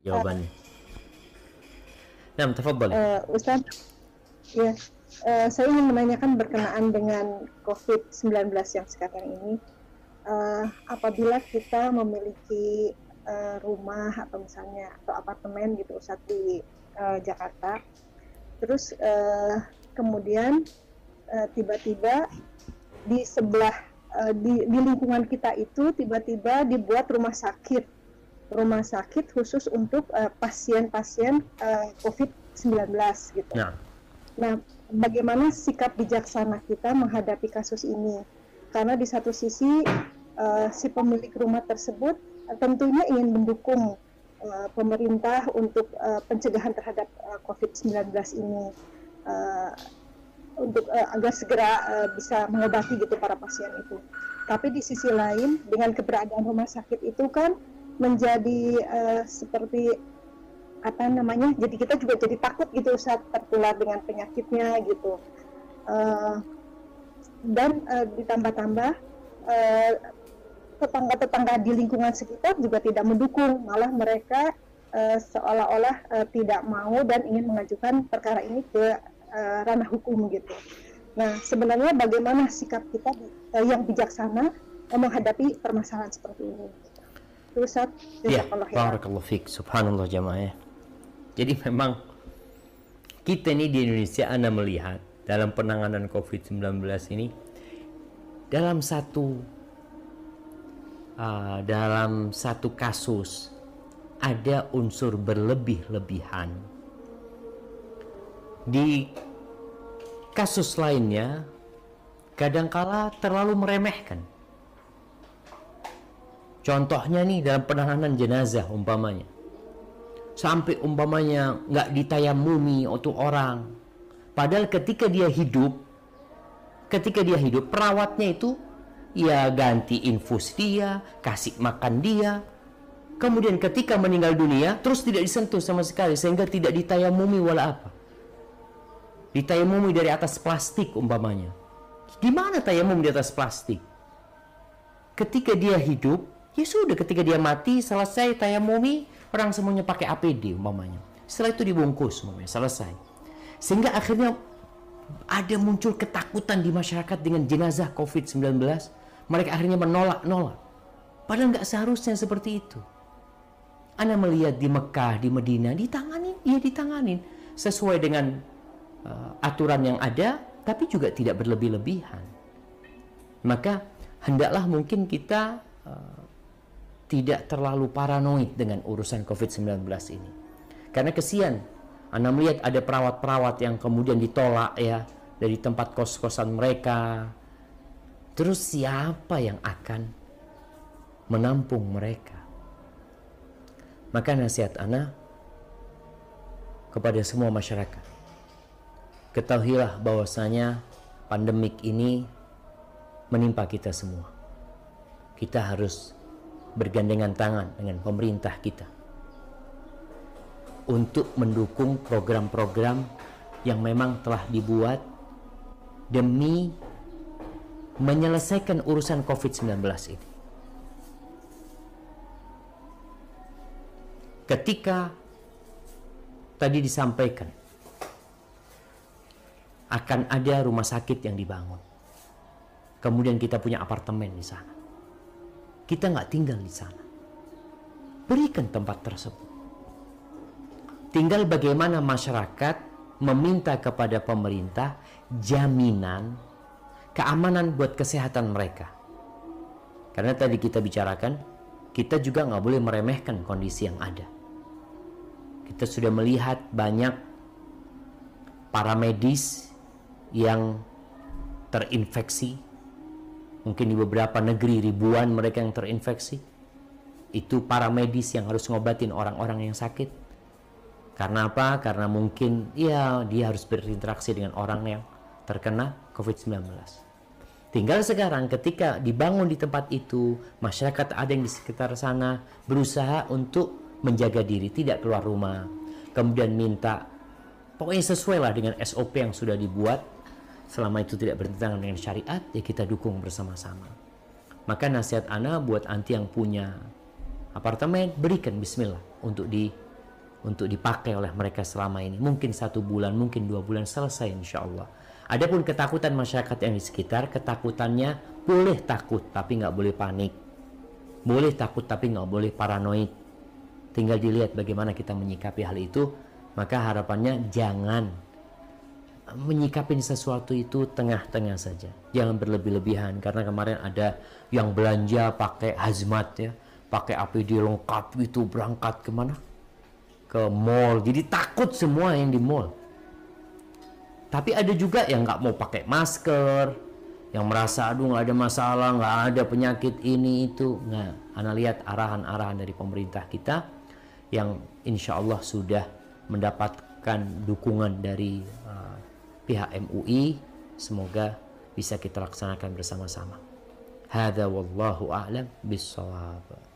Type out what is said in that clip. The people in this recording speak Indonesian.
jawabannya. Nah, tafadhali. Ustaz, ya, saya ingin menanyakan berkenaan dengan COVID-19 yang sekarang ini. Apabila kita memiliki rumah atau misalnya atau apartemen gitu Ustaz di Jakarta, terus kemudian tiba-tiba di sebelah di lingkungan kita itu tiba-tiba dibuat rumah sakit khusus untuk pasien-pasien COVID-19 gitu. Nah, bagaimana sikap bijaksana kita menghadapi kasus ini? Karena di satu sisi si pemilik rumah tersebut tentunya ingin mendukung pemerintah untuk pencegahan terhadap COVID-19 ini, untuk agar segera bisa mengobati gitu para pasien itu. Tapi di sisi lain, dengan keberadaan rumah sakit itu kan menjadi seperti apa namanya? Jadi kita juga jadi takut gitu saat tertular dengan penyakitnya gitu. Dan ditambah-tambah tetangga-tetangga di lingkungan sekitar juga tidak mendukung, malah mereka seolah-olah tidak mau dan ingin mengajukan perkara ini ke ranah hukum gitu. Nah, sebenarnya bagaimana sikap kita yang bijaksana menghadapi permasalahan seperti ini? Ustaz, ya, barakallahu fiik, subhanallah jamaah. Jadi memang kita ini di Indonesia, Anda melihat dalam penanganan COVID-19 ini dalam satu kasus ada unsur berlebih-lebihan. Di kasus lainnya kadangkala terlalu meremehkan. Contohnya nih dalam penanganan jenazah umpamanya, sampai umpamanya nggak ditayamumi untuk orang, padahal ketika dia hidup perawatnya itu ya ganti infus dia, kasih makan dia. Kemudian ketika meninggal dunia terus tidak disentuh sama sekali, sehingga tidak ditayamumi wala apa. Ditayamumi dari atas plastik umpamanya. Gimana tayamum di atas plastik? Ketika dia hidup, ya sudah, ketika dia mati selesai tayamumi, orang semuanya pakai APD umpamanya. Setelah itu dibungkus umpamanya, selesai. Sehingga akhirnya ada muncul ketakutan di masyarakat dengan jenazah COVID-19. Mereka akhirnya menolak. Padahal nggak seharusnya seperti itu. Anda melihat di Mekah, di Madinah, ditanganin sesuai dengan aturan yang ada, tapi juga tidak berlebih-lebihan. Maka hendaklah mungkin kita tidak terlalu paranoid dengan urusan COVID-19 ini. Karena kesian, Anda melihat ada perawat-perawat yang kemudian ditolak ya dari tempat kos-kosan mereka. Terus siapa yang akan menampung mereka? Maka nasihat Ana kepada semua masyarakat, ketahuilah bahwasanya pandemik ini menimpa kita semua. Kita harus bergandengan tangan dengan pemerintah kita untuk mendukung program-program yang memang telah dibuat demi menyelesaikan urusan COVID-19 ini. Ketika tadi disampaikan akan ada rumah sakit yang dibangun, kemudian kita punya apartemen di sana, kita nggak tinggal di sana, berikan tempat tersebut. Tinggal bagaimana masyarakat meminta kepada pemerintah jaminan keamanan buat kesehatan mereka. Karena tadi kita bicarakan, kita juga nggak boleh meremehkan kondisi yang ada. Kita sudah melihat banyak para medis yang terinfeksi. Mungkin di beberapa negeri ribuan mereka yang terinfeksi. Itu para medis yang harus ngobatin orang-orang yang sakit. Karena apa? Karena mungkin ya dia harus berinteraksi dengan orang yang terkena COVID-19. Tinggal sekarang ketika dibangun di tempat itu, masyarakat ada yang di sekitar sana berusaha untuk menjaga diri, tidak keluar rumah. Kemudian minta, pokoknya sesuai lah dengan SOP yang sudah dibuat. Selama itu tidak bertentangan dengan syariat, ya kita dukung bersama-sama. Maka nasihat Ana buat anti yang punya apartemen, berikan bismillah untuk untuk dipakai oleh mereka selama ini. Mungkin 1 bulan, mungkin 2 bulan selesai insya Allah. Adapun ketakutan masyarakat yang di sekitar, ketakutannya boleh takut tapi nggak boleh panik. Boleh takut tapi nggak boleh paranoid. Tinggal dilihat bagaimana kita menyikapi hal itu. Maka harapannya jangan menyikapi sesuatu itu tengah-tengah saja. Jangan berlebih-lebihan, karena kemarin ada yang belanja pakai hazmat ya, pakai APD lengkap gitu, berangkat kemana? Ke mall. Jadi takut semua yang di mall. Tapi ada juga yang nggak mau pakai masker, yang merasa aduh nggak ada masalah, nggak ada penyakit ini itu. Nah, Ana lihat arahan-arahan dari pemerintah kita yang insya Allah sudah mendapatkan dukungan dari pihak MUI. Semoga bisa kita laksanakan bersama-sama. Hadza wallahu a'lam bissawab.